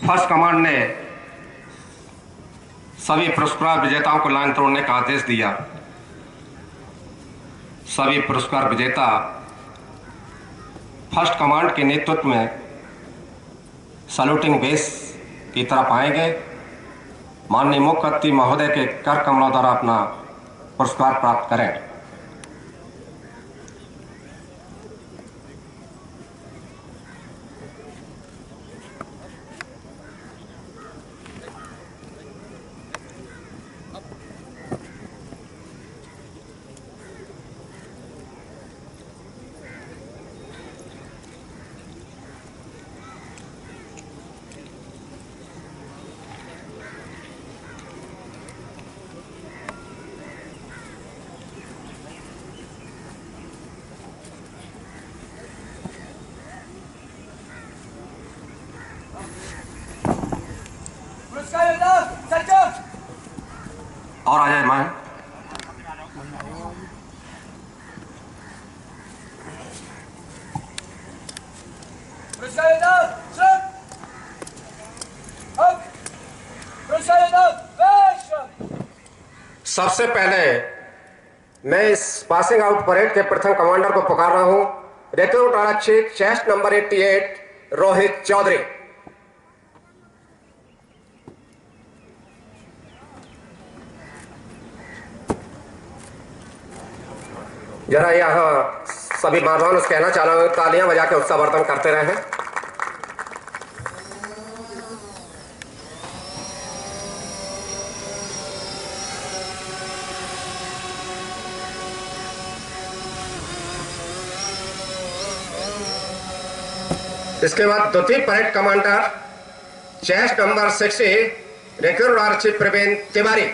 First command ने सभी पुरस्कार विजेताओं को लाइन तोड़ने का आदेश दिया। सभी पुरस्कार विजेता फर्स्ट कमांड के नेतृत्व में सैल्यूटिंग बेस की तरफ आएंगे। माननीय मुख्य अतिथि महोदय के कर कमलों द्वारा अपना पुरस्कार प्राप्त करें। और आ जाए मैं सबसे पहले मैं इस पासिंग आउट परेड के प्रथम कमांडर को पुकार रहा हूं, रिक्रूट आरक्षक चेस्ट नंबर 88 रोहित चौधरी। जरा यहाँ सभी बांधवान कहना चाह रहा हूँ, तालियां बजा के उत्साहवर्धन करते रहे। इसके बाद द्वितीय parade commander chest number 60 recruit आरक्षक प्रवीण तिवारी।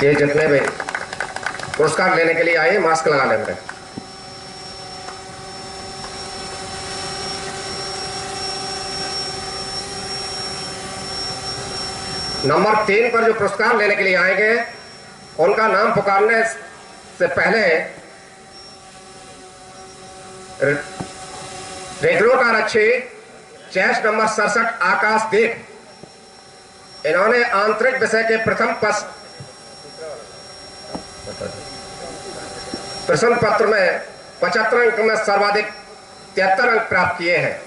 ये जितने भी पुरस्कार लेने के लिए आए मास्क लगा लेंगे। नंबर 3 पर जो पुरस्कार लेने के लिए आएंगे उनका नाम पुकारने से पहले रिक्रूट आरक्षक चेस्ट नंबर 67 आकाशदीप, इन्होंने आंतरिक विषय के प्रथम प्रश्न पत्र में 75 अंक में सर्वाधिक 73 अंक प्राप्त किए हैं।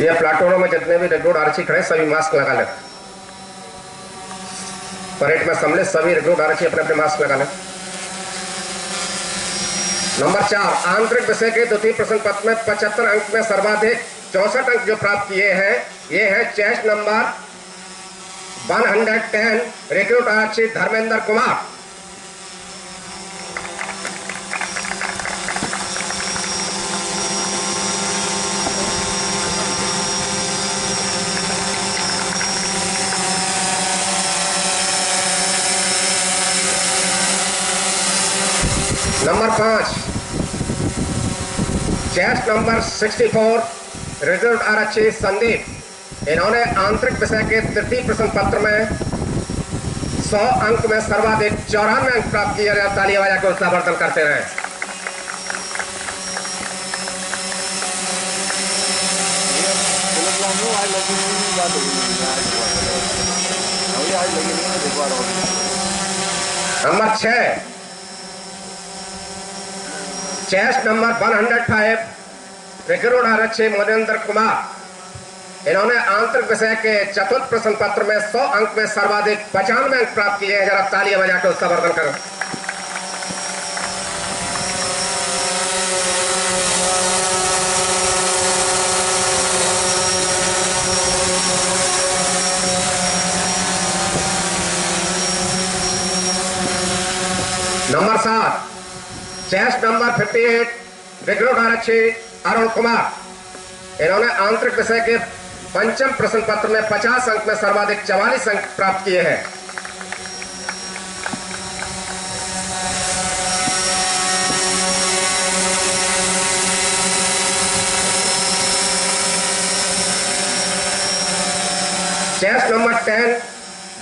ये प्लाटूनों में जितने भी रिक्रूट आरक्षक खड़े सभी मास्क लगा लें। परेड में सम्मिलित सभी रिक्रूट आरक्षक अपने अपने मास्क लगा लें। नंबर 4 आंतरिक विषय के द्वितीय प्रश्न पत्र में 75 अंक में सर्वाधिक 64 अंक जो प्राप्त किए हैं, ये है चेस्ट नंबर 110 रिक्रूट आरक्षक Dharmendra Kumar. Number 5 chest number 64 recruit आरक्षक संदीप, इन्होंने आंतरिक विषय के तृतीय प्रश्न पत्र में 100 अंक में सर्वाधिक 94 अंक प्राप्त किए। तालियां बजा के उत्साहवर्धन करते रहे। नंबर 6 चेस्ट नंबर 105 रिक्रूट आरक्षक मनेंद्र कुमार, इन्होंने आंतरिक विषय के चतुर्थ प्रश्न पत्र में 100 अंक में सर्वाधिक 95 अंक प्राप्त किए हैं। जरा तालियां बजा के उत्साहवर्धन करें। नंबर 7 चेस्ट नंबर 58 रिक्रूट आरक्षक अरुण कुमार, इन्होंने आंतरिक विषय के पंचम प्रश्न पत्र में 50 अंक में सर्वाधिक 44 अंक प्राप्त किए हैं। चेस्ट नंबर 10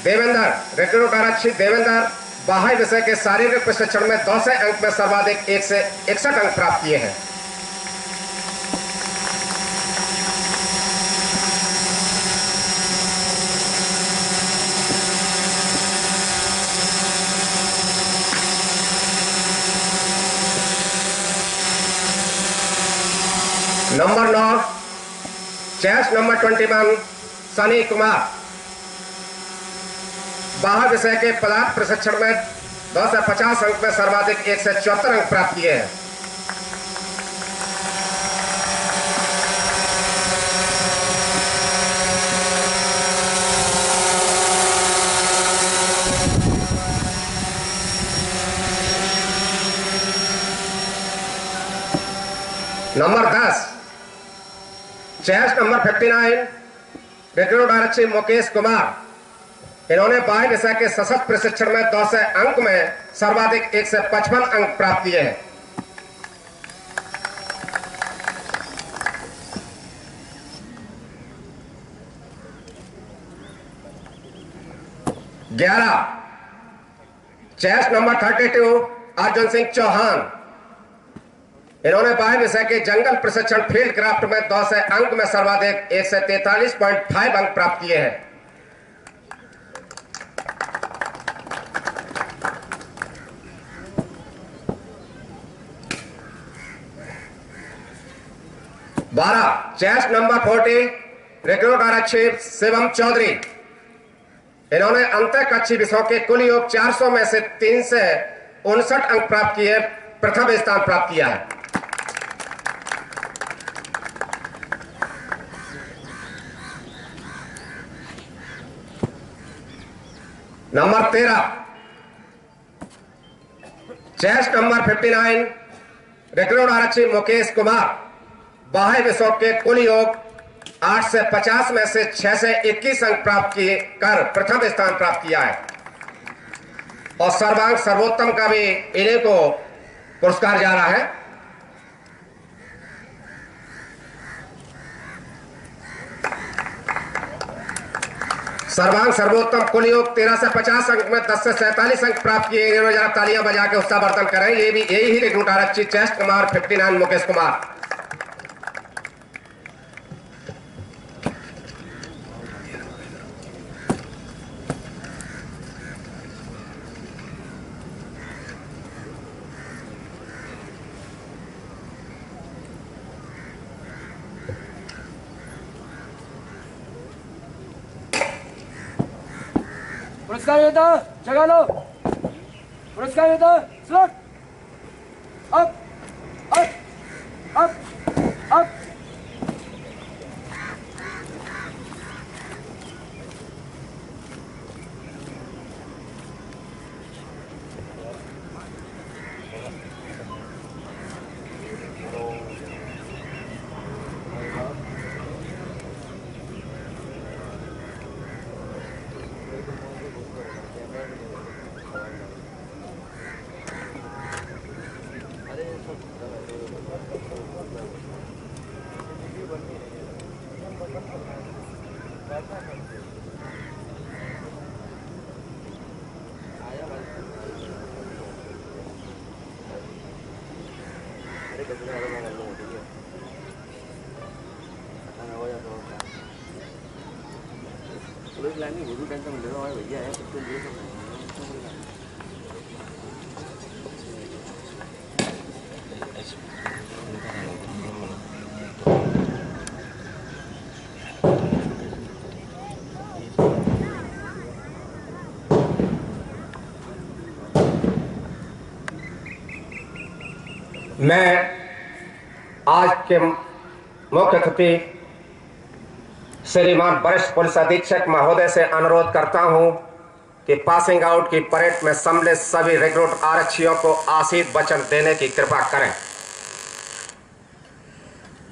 देवेंद्र, रिक्रूट आरक्षी देवेंद्र, बाह्य विषय के शारीरिक प्रशिक्षण में 200 अंक में सर्वाधिक 1 से 61 अंक प्राप्त किए हैं। Number 9 chest number 21 Sunny Kumar, बाह्य विषय के पदार्थ प्रशिक्षण में 250 अंक में सर्वाधिक 1 से 74 अंक प्राप्त किए हैं। नंबर 10 चेस्ट नंबर 59 रिक्रूट आरक्षी मुकेश कुमार, इन्होंने बाह्य विषय के सशक्त प्रशिक्षण में 200 अंक में सर्वाधिक 1 से 55 अंक प्राप्त किए हैं। चेस्ट नंबर 32 अर्जुन सिंह चौहान, इन्होंने बाह्य विषय के जंगल प्रशिक्षण फील्ड क्राफ्ट में 200 अंक में सर्वाधिक 1 से 43.5 अंक प्राप्त किए हैं। चेस्ट नंबर 40 रिक्रूट आरक्षी शिवम चौधरी, इन्होंने अंतर कक्षी विषयों के कुल योग 400 में से 359 अंक प्राप्त किए, प्रथम स्थान प्राप्त किया है। नंबर 13 चेस्ट नंबर 59 रिक्रूट आरक्षी मुकेश कुमार, बाह्य विषयों के कुल योग 8 से 50 में से 6 से 21 अंक प्राप्त किए कर प्रथम स्थान प्राप्त किया है और सर्वांग सर्वोत्तम का भी इन्हीं को पुरस्कार जा रहा है। सर्वांग सर्वोत्तम कुल योग 13 से 50 अंक में 10 से 47 अंक प्राप्त किए। इन्होंने जरा तालियां बजा के उत्साहवर्धन करें। ये भी यही ही रिक्रूट आरक्षी चेस्ट नंबर 59 मुकेश कुमार। पुरस्कार विजेता जगा लो। पुरस्कार विजेता slot up up up up. Police line में गुरु टेंशन ले रहा है भैया है कुछ तो लिए सब मैं आज के मुख्य अतिथि श्रीमान वरिष्ठ पुलिस अधीक्षक महोदय से अनुरोध करता हूं कि पासिंग आउट की परेड में सम्मिलित सभी रिक्रूट आरक्षियों को आशीष वचन देने की कृपा करें।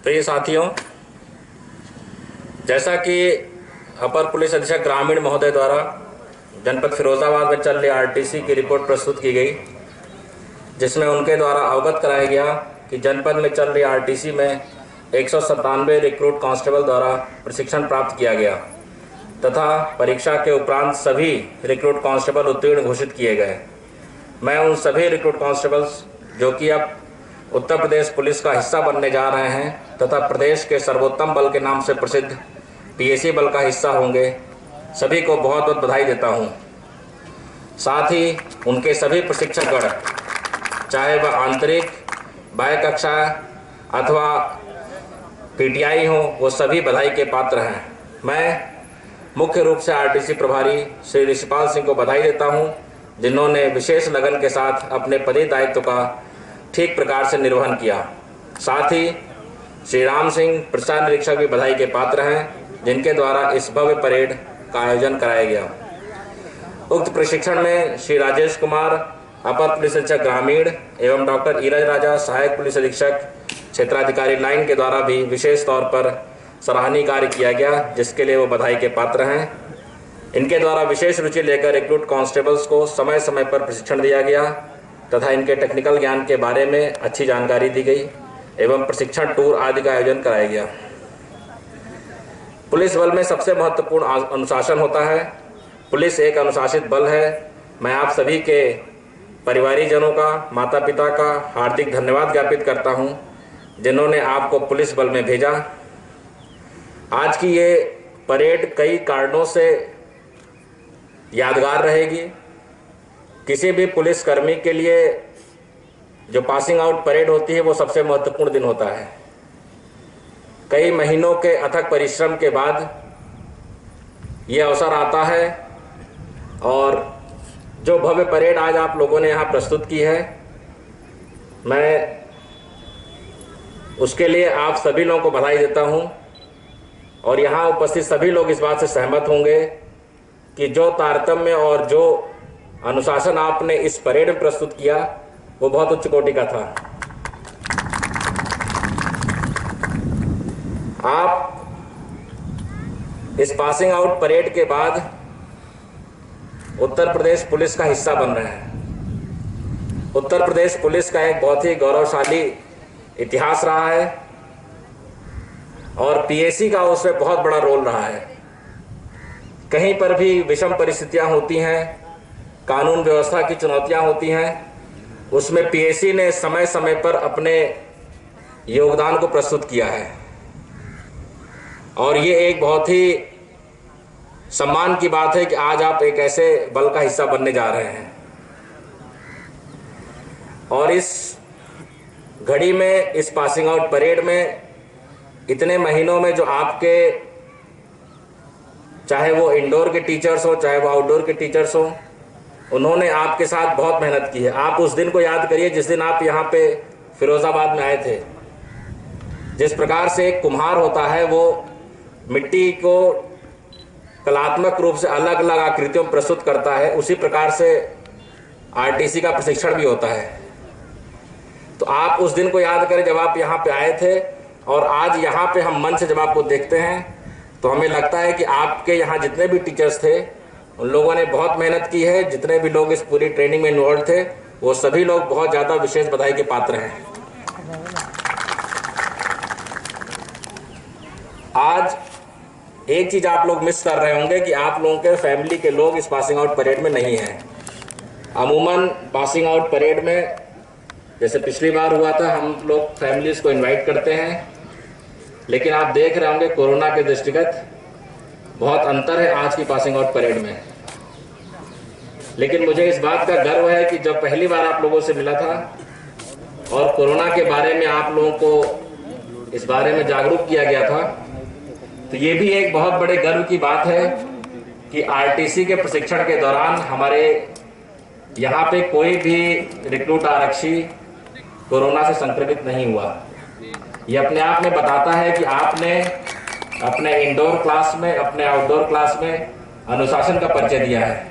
प्रिय साथियों, जैसा कि अपर पुलिस अधीक्षक ग्रामीण महोदय द्वारा जनपद फिरोजाबाद में चल रही आरटीसी की रिपोर्ट प्रस्तुत की गई, जिसमें उनके द्वारा अवगत कराया गया कि जनपद में चल रही आरटीसी में 197 रिक्रूट कांस्टेबल द्वारा प्रशिक्षण प्राप्त किया गया। तथा परीक्षा के उपरांत सभी रिक्रूट कांस्टेबल उत्तीर्ण घोषित किए गए। मैं उन सभी रिक्रूट कांस्टेबल्स जो कि अब उत्तर प्रदेश पुलिस का हिस्सा बनने जा रहे हैं तथा प्रदेश के सर्वोत्तम बल के नाम से प्रसिद्ध पीएसी बल का हिस्सा होंगे, सभी को बहुत बहुत बधाई देता हूं। साथ ही उनके सभी प्रशिक्षकगण, चाहे वह आंतरिक, बाह्य कक्षा अथवा पीटीआई हो, वो सभी बधाई के पात्र हैं। मैं मुख्य रूप से आरटीसी प्रभारी श्री ऋषिपाल सिंह को बधाई देता हूं, जिन्होंने विशेष लगन के साथ अपने पदीय दायित्व का ठीक प्रकार से निर्वहन किया। साथ ही श्री राम सिंह प्रसाद निरीक्षक भी बधाई के पात्र हैं, जिनके द्वारा इस भव्य परेड का आयोजन कराया गया। उक्त प्रशिक्षण में श्री राजेश कुमार अपर पुलिस अधीक्षक ग्रामीण एवं डॉक्टर ईरज राजा सहायक पुलिस अधीक्षक क्षेत्राधिकारी लाइन के द्वारा भी विशेष तौर पर सराहनीय कार्य किया गया, जिसके लिए वो बधाई के पात्र हैं। इनके द्वारा विशेष रुचि लेकर रिक्रूट कांस्टेबल्स को समय समय पर प्रशिक्षण दिया गया तथा इनके टेक्निकल ज्ञान के बारे में अच्छी जानकारी दी गई एवं प्रशिक्षण टूर आदि का आयोजन कराया गया। पुलिस बल में सबसे महत्वपूर्ण अनुशासन होता है। पुलिस एक अनुशासित बल है। मैं आप सभी के परिवारीजनों का, माता पिता का हार्दिक धन्यवाद ज्ञापित करता हूं, जिन्होंने आपको पुलिस बल में भेजा। आज की ये परेड कई कारणों से यादगार रहेगी। किसी भी पुलिस कर्मी के लिए जो पासिंग आउट परेड होती है वो सबसे महत्वपूर्ण दिन होता है। कई महीनों के अथक परिश्रम के बाद ये अवसर आता है और जो भव्य परेड आज आप लोगों ने यहाँ प्रस्तुत की है, मैं उसके लिए आप सभी लोगों को बधाई देता हूँ। और यहाँ उपस्थित सभी लोग इस बात से सहमत होंगे कि जो तारतम्य और जो अनुशासन आपने इस परेड में प्रस्तुत किया वो बहुत उच्च कोटि का था। आप इस पासिंग आउट परेड के बाद उत्तर प्रदेश पुलिस का हिस्सा बन रहे हैं। उत्तर प्रदेश पुलिस का एक बहुत ही गौरवशाली इतिहास रहा है और पीएसी का उसमें बहुत बड़ा रोल रहा है। कहीं पर भी विषम परिस्थितियां होती हैं, कानून व्यवस्था की चुनौतियां होती हैं, उसमें पीएसी ने समय समय पर अपने योगदान को प्रस्तुत किया है और ये एक बहुत ही सम्मान की बात है कि आज आप एक ऐसे बल का हिस्सा बनने जा रहे हैं। और इस घड़ी में, इस पासिंग आउट परेड में, इतने महीनों में जो आपके, चाहे वो इंडोर के टीचर्स हो चाहे वो आउटडोर के टीचर्स हो, उन्होंने आपके साथ बहुत मेहनत की है। आप उस दिन को याद करिए जिस दिन आप यहाँ पे फिरोजाबाद में आए थे। जिस प्रकार से एक कुम्हार होता है, वो मिट्टी को कलात्मक रूप से अलग अलग आकृतियों में प्रस्तुत करता है, उसी प्रकार से आरटीसी का प्रशिक्षण भी होता है। तो आप उस दिन को याद करें जब आप यहाँ पे आए थे, और आज यहाँ पे हम मन से जब आपको देखते हैं तो हमें लगता है कि आपके यहाँ जितने भी टीचर्स थे उन लोगों ने बहुत मेहनत की है। जितने भी लोग इस पूरी ट्रेनिंग में इन्वॉल्व थे वो सभी लोग बहुत ज़्यादा विशेष बधाई के पात्र हैं। आज एक चीज़ आप लोग मिस कर रहे होंगे कि आप लोगों के फैमिली के लोग इस पासिंग आउट परेड में नहीं हैं। अमूमन पासिंग आउट परेड में जैसे पिछली बार हुआ था, हम लोग फैमिलीज को इनवाइट करते हैं, लेकिन आप देख रहे होंगे कोरोना के दृष्टिगत बहुत अंतर है आज की पासिंग आउट परेड में। लेकिन मुझे इस बात का गर्व है कि जब पहली बार आप लोगों से मिला था और कोरोना के बारे में आप लोगों को इस बारे में जागरूक किया गया था, तो ये भी एक बहुत बड़े गर्व की बात है कि आरटीसी के प्रशिक्षण के दौरान हमारे यहाँ पे कोई भी रिक्रूट आरक्षी कोरोना से संक्रमित नहीं हुआ। ये अपने आप में बताता है कि आपने अपने इंडोर क्लास में, अपने आउटडोर क्लास में अनुशासन का परिचय दिया है।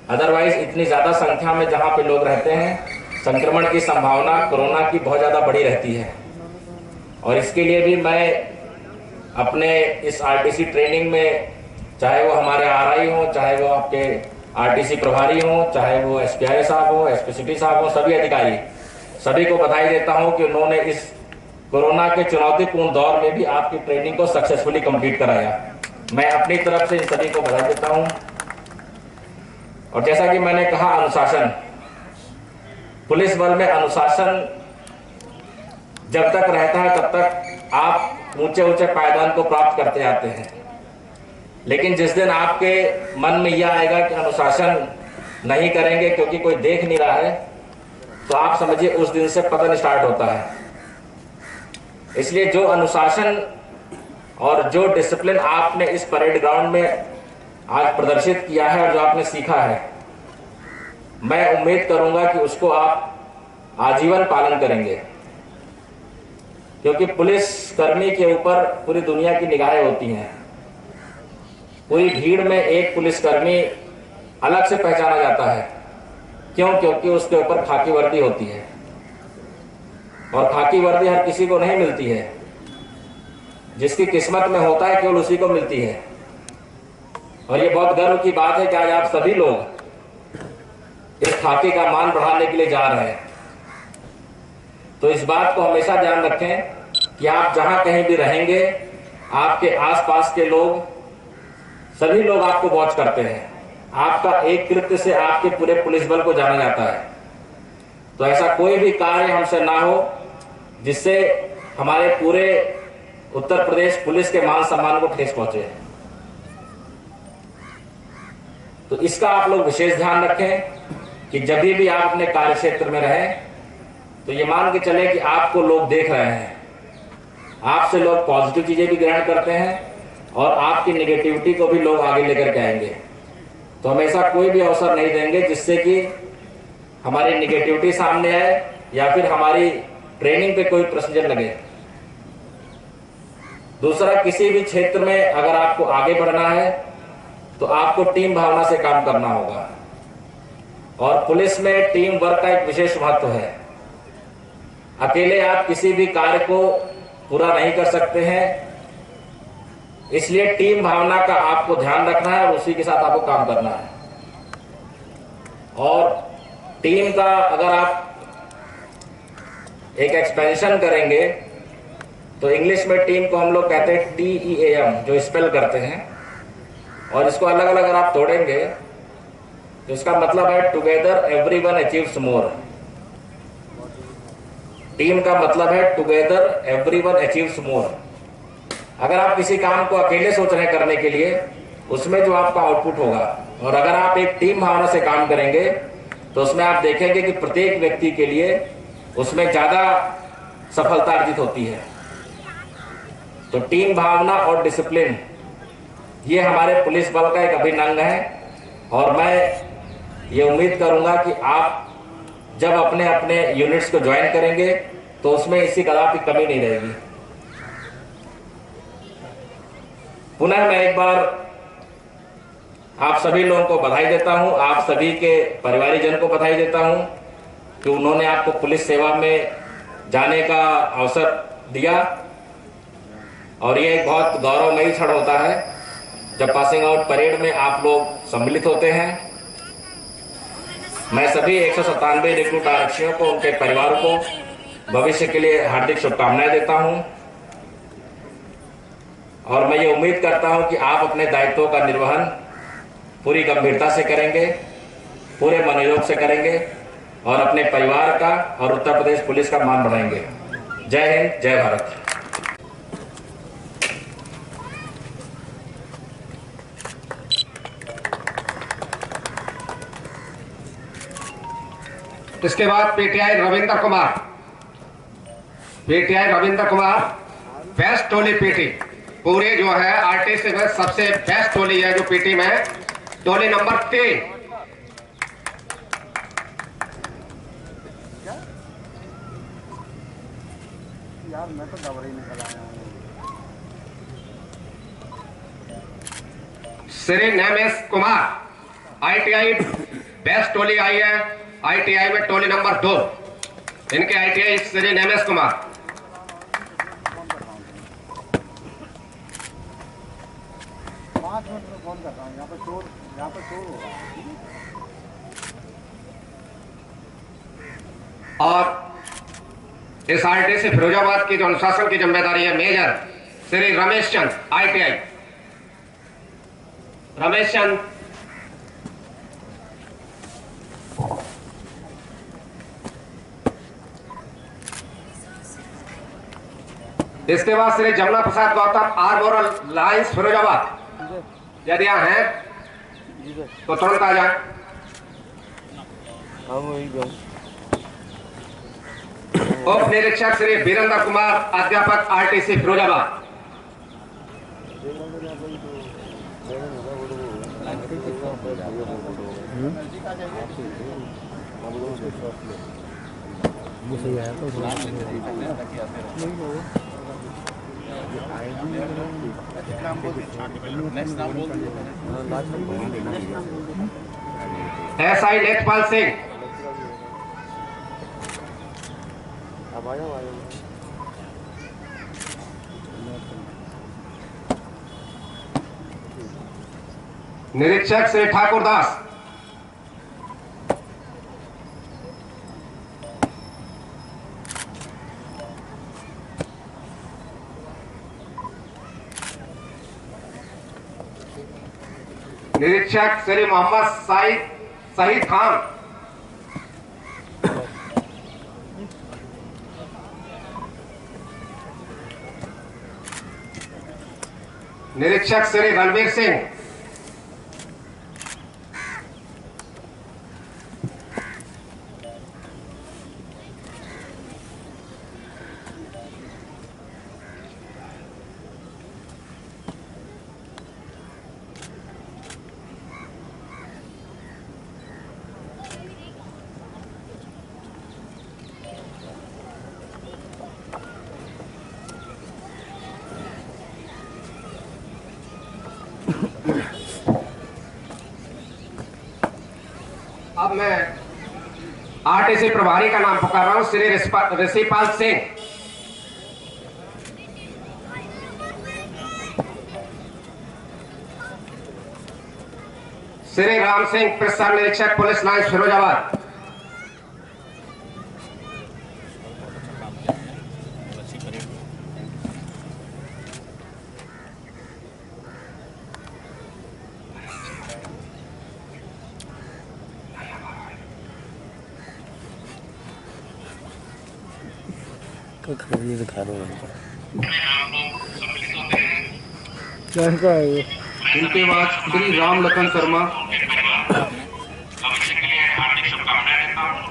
अदरवाइज इतनी ज़्यादा संख्या में जहाँ पे लोग रहते हैं, संक्रमण की संभावना कोरोना की बहुत ज़्यादा बढ़ी रहती है। और इसके लिए भी मैं अपने इस आरटीसी ट्रेनिंग में, चाहे वो हमारे आरआई हो, चाहे वो आपके आरटीसी प्रभारी हो, चाहे वो एसपीआई साहब हो, एसपी सिटी साहब हो, सभी अधिकारी, सभी को बधाई देता हूं कि उन्होंने इस कोरोना के चुनौतीपूर्ण दौर में भी आपकी ट्रेनिंग को सक्सेसफुली कंप्लीट कराया। मैं अपनी तरफ से इन सभी को बधाई देता हूं। और जैसा कि मैंने कहा, अनुशासन, पुलिस बल में अनुशासन जब तक रहता है तब तक आप ऊंचे ऊंचे पायदान को प्राप्त करते आते हैं। लेकिन जिस दिन आपके मन में यह आएगा कि अनुशासन नहीं करेंगे क्योंकि कोई देख नहीं रहा है, तो आप समझिए उस दिन से पतन स्टार्ट होता है। इसलिए जो अनुशासन और जो डिसिप्लिन आपने इस परेड ग्राउंड में आज प्रदर्शित किया है और जो आपने सीखा है, मैं उम्मीद करूंगा कि उसको आप आजीवन पालन करेंगे, क्योंकि पुलिस कर्मी के ऊपर पूरी दुनिया की निगाहें होती हैं। पूरी भीड़ में एक पुलिसकर्मी अलग से पहचाना जाता है। क्यों? क्योंकि उसके ऊपर खाकी वर्दी होती है, और खाकी वर्दी हर किसी को नहीं मिलती है। जिसकी किस्मत में होता है केवल उसी को मिलती है। और ये बहुत गर्व की बात है कि आज आप सभी लोग इस खाकी का मान बढ़ाने के लिए जा रहे हैं। तो इस बात को हमेशा ध्यान रखें कि आप जहां कहीं भी रहेंगे, आपके आसपास के लोग, सभी लोग आपको वॉच करते हैं। आपका एक कृत्य से आपके पूरे पुलिस बल को जाना जाता है। तो ऐसा कोई भी कार्य हमसे ना हो जिससे हमारे पूरे उत्तर प्रदेश पुलिस के मान सम्मान को ठेस पहुंचे। तो इसका आप लोग विशेष ध्यान रखें कि जब भी आप अपने कार्य क्षेत्र में रहें तो ये मान के चले कि आपको लोग देख रहे हैं, आपसे लोग पॉजिटिव चीजें भी ग्रहण करते हैं और आपकी नेगेटिविटी को भी लोग आगे लेकर के आएंगे। तो हमेशा कोई भी अवसर नहीं देंगे जिससे कि हमारी नेगेटिविटी सामने आए या फिर हमारी ट्रेनिंग पे कोई प्रोसीजर लगे। दूसरा, किसी भी क्षेत्र में अगर आपको आगे बढ़ना है तो आपको टीम भावना से काम करना होगा, और पुलिस में टीम वर्क का एक विशेष महत्व है। अकेले आप किसी भी कार्य को पूरा नहीं कर सकते हैं, इसलिए टीम भावना का आपको ध्यान रखना है और उसी के साथ आपको काम करना है। और टीम का अगर आप एक एक्सपेंशन करेंगे तो इंग्लिश में टीम को हम लोग कहते हैं TEAM, जो स्पेल करते हैं, और इसको अलग अलग अगर आप तोड़ेंगे तो इसका मतलब है टुगेदर एवरीवन अचीव्स मोर। टीम का मतलब है टुगेदर एवरीवन अचीव्स मोर। अगर आप किसी काम को अकेले सोच रहे हैं करने के लिए, उसमें जो आपका आउटपुट होगा, और अगर आप एक टीम भावना से काम करेंगे तो उसमें आप देखेंगे कि प्रत्येक व्यक्ति के लिए उसमें ज्यादा सफलता अर्जित होती है। तो टीम भावना और डिसिप्लिन, ये हमारे पुलिस बल का एक अभिन्न अंग है। और मैं ये उम्मीद करूंगा कि आप जब अपने अपने यूनिट्स को ज्वाइन करेंगे तो उसमें इसी कदापि कमी नहीं रहेगी। पुनः मैं एक बार आप सभी लोगों को बधाई देता हूं, आप सभी के परिवारजन को बधाई देता हूं कि उन्होंने आपको पुलिस सेवा में जाने का अवसर दिया। और ये एक बहुत गौरवमयी क्षण होता है जब पासिंग आउट परेड में आप लोग सम्मिलित होते हैं। मैं सभी 197 रिक्रूट आरक्षियों को, उनके परिवारों को भविष्य के लिए हार्दिक शुभकामनाएं देता हूं, और मैं ये उम्मीद करता हूं कि आप अपने दायित्वों का निर्वहन पूरी गंभीरता से करेंगे, पूरे मनोयोग से करेंगे और अपने परिवार का और उत्तर प्रदेश पुलिस का मान बढ़ाएंगे। जय हिंद, जय भारत। इसके बाद पीटीआई रविंद्र कुमार बेस्ट टोली पीटी, पूरे जो है आरटीसी में सबसे बेस्ट टोली है जो पीटी में, टोली नंबर 3। यार मैं तो दबरी निकल आया हूँ। श्री नेमेश कुमार, आईटीआई बेस्ट टोली आई है, आईटीआई में टोली नंबर 2, इनके आईटीआई श्री नेमेश कुमार। फोन कर रहा हूँ, यहाँ पे शोर होगा। और इस आरटीसी फिरोजाबाद की जो अनुशासन की जिम्मेदारी है, मेजर श्री रमेश चंद, आईटीआई। रमेश चंद, इसके बाद श्री जमुना प्रसाद गौतम, आर्मोरल लाइंस फिरोजाबाद। यदि यहाँ हैं तो तुरंत आ जाए। उप निरीक्षक श्री वीरेंद्र कुमार, अध्यापक आरटीसी फिरोजाबाद। SI लेखपाल सिंह, निरीक्षक श्री ठाकुर दास, निरीक्षक श्री मोहम्मद शहीद खान, निरीक्षक श्री रणवीर सिंह, अब मैं आरटीसी प्रभारी का नाम पुकार रहा हूं, श्री ऋषिपाल सिंह, श्री राम सिंह, प्रसार निरीक्षक पुलिस लाइंस फिरोजाबाद। ये दिखा दो इनके बाद श्री राम लखन शर्मा,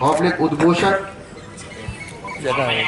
पब्लिक उद्घोषक, जगह है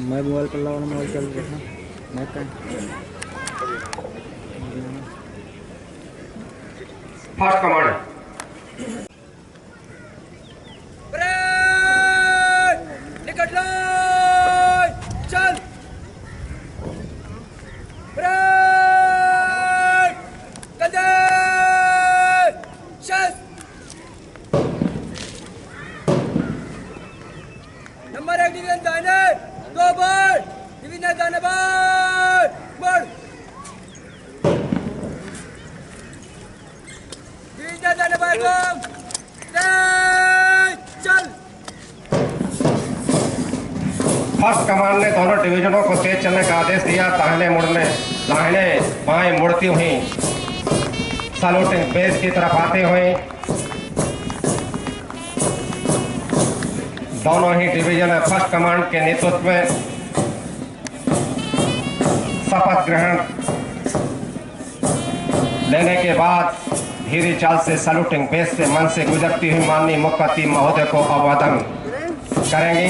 मैं मोबाइल कर रहा हूँ, मोबाइल चल रहा मैं कहीं फर्स्ट कमांडर निकट लाइन चल नंबर 1 डिवीजन दाहिने 2 बढ़ डिवीजन दाहिने बढ़ डिवीजन दाहिने बढ़ चल। फर्स्ट कमांड ने दोनों डिवीजनों को तेज चलने का आदेश दिया। दाहिने बाएं मुड़ती हुई सैल्यूटिंग बेस की तरफ आते हुए दोनों ही डिवीजन फर्स्ट कमांड के नेतृत्व में शपथ ग्रहण लेने के बाद धीरे चाल से सैल्यूटिंग बेस से मन से गुजरती हुई माननीय मुख्यमंत्री महोदय को अभिवादन करेंगे।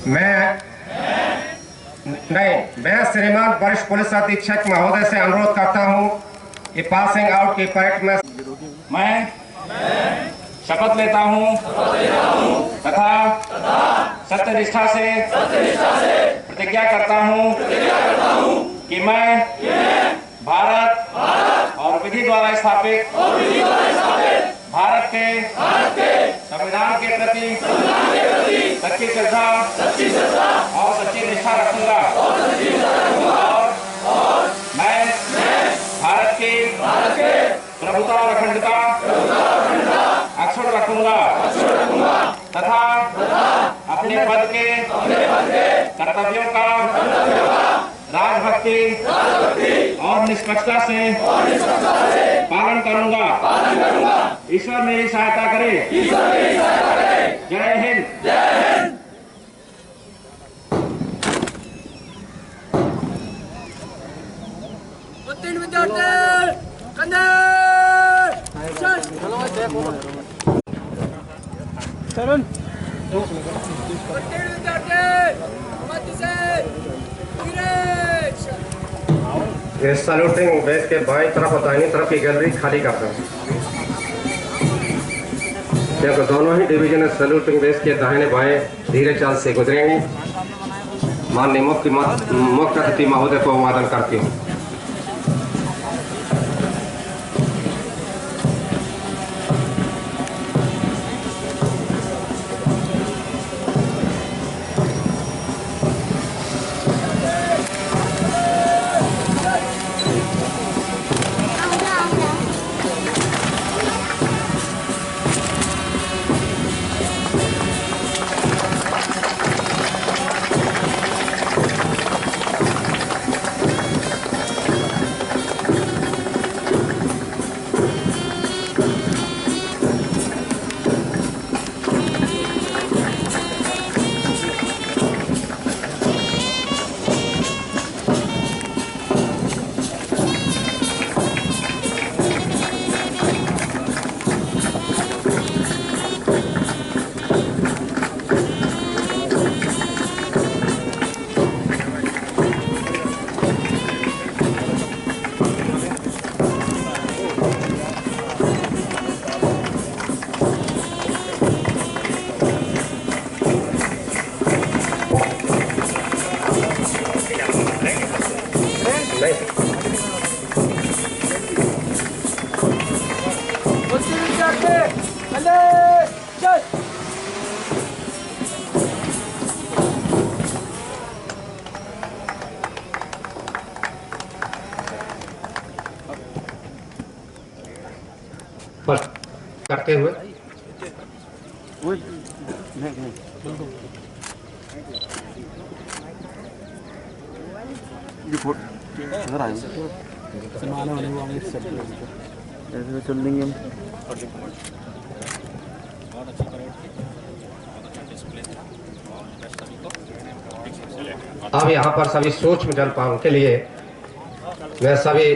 मैं श्रीमान वरिष्ठ पुलिस अधीक्षक महोदय से अनुरोध करता हूं कि पासिंग आउट की परेड में मैं शपथ लेता हूं तथा सत्यनिष्ठा से प्रतिज्ञा करता हूं कि मैं भारत और विधि द्वारा स्थापित भारत के संविधान के प्रति सच्ची श्रद्धा और सच्ची निष्ठा रखूंगा और मैं भारत की प्रभुता और अखंडता अक्षुण्ण रखूंगा तथा अपने पद के कर्तव्यों का राजभक्ति और निष्पक्षता से पालन करूंगा। ईश्वर मेरी सहायता करे। जय हिंद। उत्तीर्ण विद्यार्थी कंधे चरण उत्तीर्ण विद्यार्थी मध्य से वीरेश। ये सैल्यूटिंग बेस के बाईं तरफ और दाहिनी तरफ की गैलरी खाली कर दें, क्योंकि दोनों ही डिवीजन सैल्यूटिंग बेस के दाहिने बाएं धीरे चाल से गुजरेंगे। माननीय मुख्य अतिथि महोदय को अभिवादन करती हूँ। उत्तीर्ण विद्यार्थी कंधे चल। बस करते हुए चल देंगे हम। अब यहाँ पर सभी सूक्ष्म जलपान के लिए मैं सभी